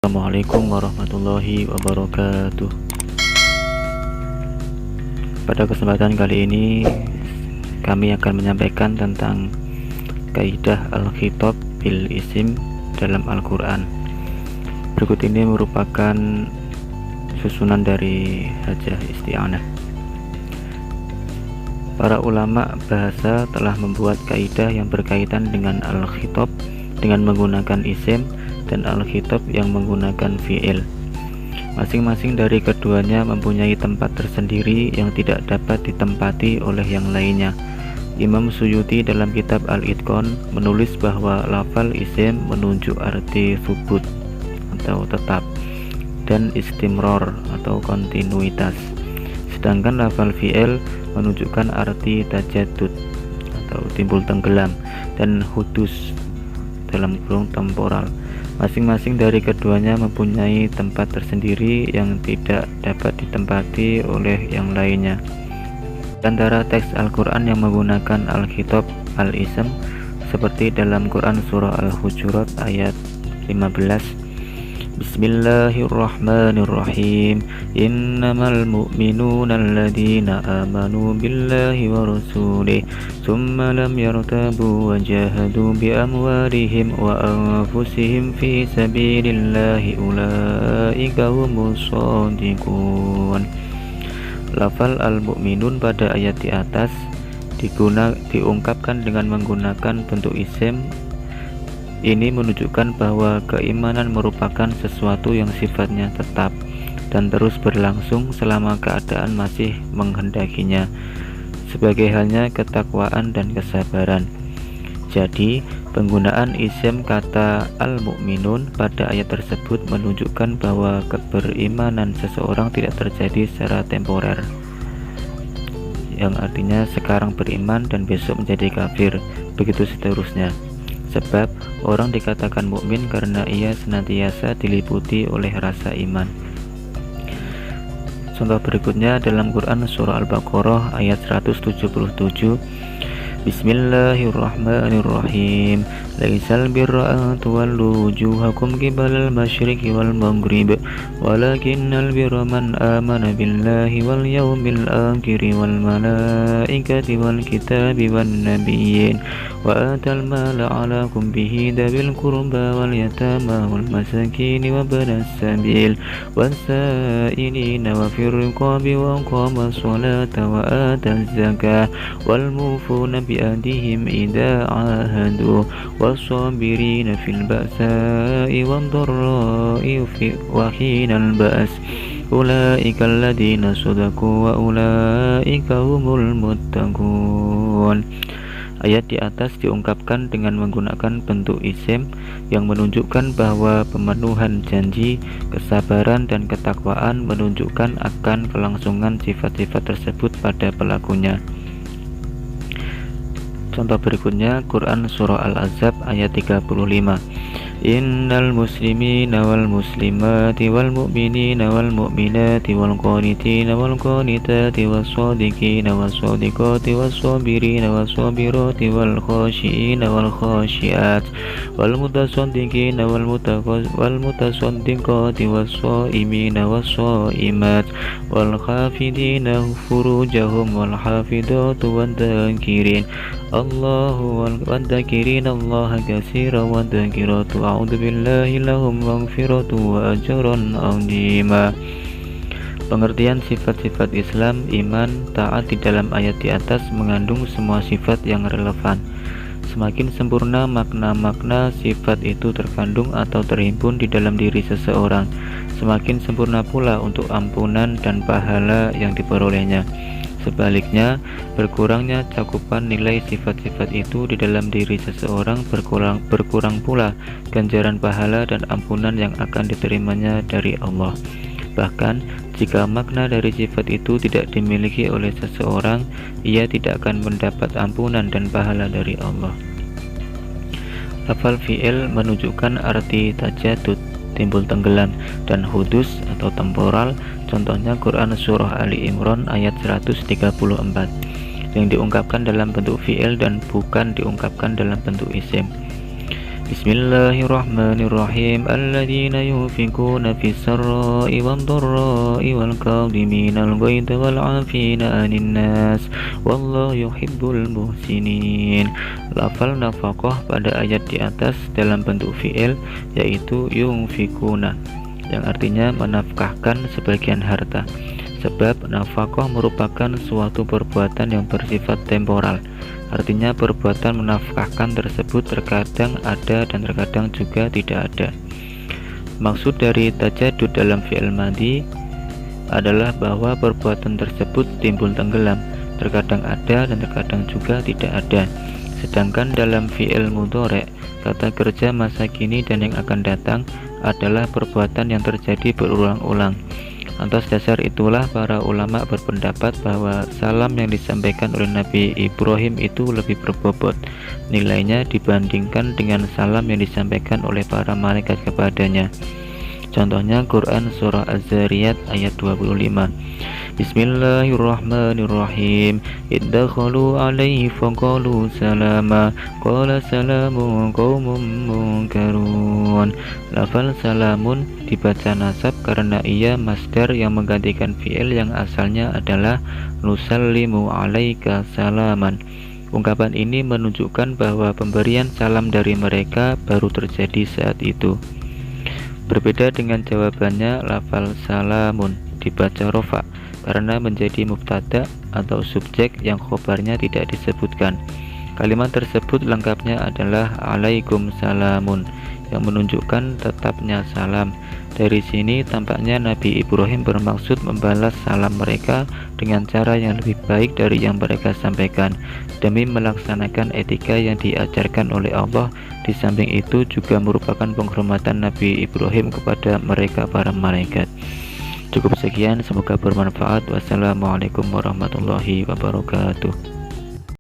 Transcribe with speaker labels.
Speaker 1: Assalamualaikum warahmatullahi wabarakatuh. Pada kesempatan kali ini kami akan menyampaikan tentang kaidah al-khitab bil isim dalam Al-Quran. Berikut ini merupakan susunan dari Hajah Isti'anah. Para ulama bahasa telah membuat kaidah yang berkaitan dengan al-khitab dengan menggunakan isim dan al-khitab yang menggunakan fi'il. Masing-masing dari keduanya mempunyai tempat tersendiri yang tidak dapat ditempati oleh yang lainnya. Imam Suyuti dalam kitab Al-Itqan menulis bahwa lafal isim menunjuk arti thubut atau tetap dan istimror atau kontinuitas, sedangkan lafal fi'il menunjukkan arti tajaddud atau timbul tenggelam dan hudus dalam kurung temporal. Masing-masing dari keduanya mempunyai tempat tersendiri yang tidak dapat ditempati oleh yang lainnya. Antara teks Al-Quran yang menggunakan al-khitab al-ism seperti dalam Quran surah Al-Hujurat ayat 15, Bismillahirrahmanirrahim. Innamal mu'minuna alladhina amanu billahi wa rasulih thumma lam yartabu wa jahadu bi amwalihim wa anfusihim fi sabilillahi ulaika humus shadiqun. Lafal al-mu'minun pada ayat di atas diungkapkan dengan menggunakan bentuk isim. Ini menunjukkan bahwa keimanan merupakan sesuatu yang sifatnya tetap dan terus berlangsung selama keadaan masih menghendakinya, sebagai halnya ketakwaan dan kesabaran. Jadi, penggunaan isim kata al-mu'minun pada ayat tersebut menunjukkan bahwa keberimanan seseorang tidak terjadi secara temporer, yang artinya sekarang beriman dan besok menjadi kafir, begitu seterusnya. Sebab orang dikatakan mukmin karena ia senantiasa diliputi oleh rasa iman. Contoh berikutnya dalam Quran surah Al-Baqarah ayat 177, Bismillahirrahmanirrahim. Laisal birra an tuwallu wujuhakum qibalal masyriqi wal maghrib, walakinnal birra man amana billahi wal yawmil akhir wal malaikati wal kitabi wan nabiyyin wa atal mala ala hubbihi dzil qurba wal yatama wal masakin wa banas sabil wasailina wa fir riqabi wa qama sholata wa ataz zakah wal mufuna bi ahdihim idza ahadu wasabirina fil ba'sa'i wad dharra'i wa hinal ba's ulaika alladziina shadaqu wa ulaika humul muttaqun. Ayat di atas diungkapkan dengan menggunakan bentuk isim yang menunjukkan bahwa pemenuhan janji, kesabaran dan ketakwaan menunjukkan akan kelangsungan sifat-sifat tersebut pada pelakunya. Contoh berikutnya Quran surah Al-Ahzab ayat 35, Innal muslimina wal muslimati wal mu'minina wal mu'minati wal qanitina wal qanitati was shadiqina was shadiqati was sabirina was sabirati wal khashiina wal khashiat wal mutasaddiqina wal mutasaddiqati was shaimina was shaimat wal khafidina furujahum wal hafidatu wad dhakirin Allahu wal dhakirin Allah katsiran wad dhakiratu a'udzu billahi lahum maghfiratu wa ajrun 'azima. Pengertian sifat-sifat Islam, iman, taat di dalam ayat di atas mengandung semua sifat yang relevan. Semakin sempurna makna-makna sifat itu terkandung atau terhimpun di dalam diri seseorang, semakin sempurna pula untuk ampunan dan pahala yang diperolehnya. Sebaliknya, berkurangnya cakupan nilai sifat-sifat itu di dalam diri seseorang berkurang pula ganjaran pahala dan ampunan yang akan diterimanya dari Allah. Bahkan, jika makna dari sifat itu tidak dimiliki oleh seseorang, ia tidak akan mendapat ampunan dan pahala dari Allah. Lafal fi'il menunjukkan arti tajaddud, timbul tenggelam, dan hudus atau temporal. Contohnya Quran surah Ali Imran ayat 134 yang diungkapkan dalam bentuk fi'il dan bukan diungkapkan dalam bentuk isim. Bismillahirrahmanirrahim. Alladzina yunfikuna fis sarra'i wad dharra'i wal kadhiminal ghaidha wal 'afina 'anil nas wallahu yuhibbul muhsinin. Lafal nafaqah pada ayat di atas dalam bentuk fi'il yaitu yunfikuna, yang artinya menafkahkan sebagian harta. Sebab nafkah merupakan suatu perbuatan yang bersifat temporal. Artinya perbuatan menafkahkan tersebut terkadang ada dan terkadang juga tidak ada. Maksud dari tajadud dalam fi'il madhi adalah bahwa perbuatan tersebut timbul tenggelam, terkadang ada dan terkadang juga tidak ada. Sedangkan dalam fi'il mudhari', kata kerja masa kini dan yang akan datang adalah perbuatan yang terjadi berulang-ulang. Atas dasar itulah para ulama berpendapat bahwa salam yang disampaikan oleh Nabi Ibrahim itu lebih berbobot nilainya dibandingkan dengan salam yang disampaikan oleh para malaikat kepadanya. Contohnya Quran Surah Az-Zariyat ayat 25. Bismillahirrahmanirrahim. Iddakhalu alaihi faqalu salama qala salamun qaumun munkarun. Lafal salamun dibaca nasab karena ia masdar yang menggantikan fi'il yang asalnya adalah nusallimu alaika salaman. Ungkapan ini menunjukkan bahwa pemberian salam dari mereka baru terjadi saat itu. Berbeda dengan jawabannya, lafal salamun dibaca rofa karena menjadi mubtada atau subjek yang khobarnya tidak disebutkan. Kalimat tersebut lengkapnya adalah alaikum salamun, yang menunjukkan tetapnya salam. Dari sini tampaknya Nabi Ibrahim bermaksud membalas salam mereka dengan cara yang lebih baik dari yang mereka sampaikan, demi melaksanakan etika yang diajarkan oleh Allah. Di samping itu juga merupakan penghormatan Nabi Ibrahim kepada mereka para malaikat. Cukup sekian, semoga bermanfaat. Wassalamualaikum warahmatullahi wabarakatuh.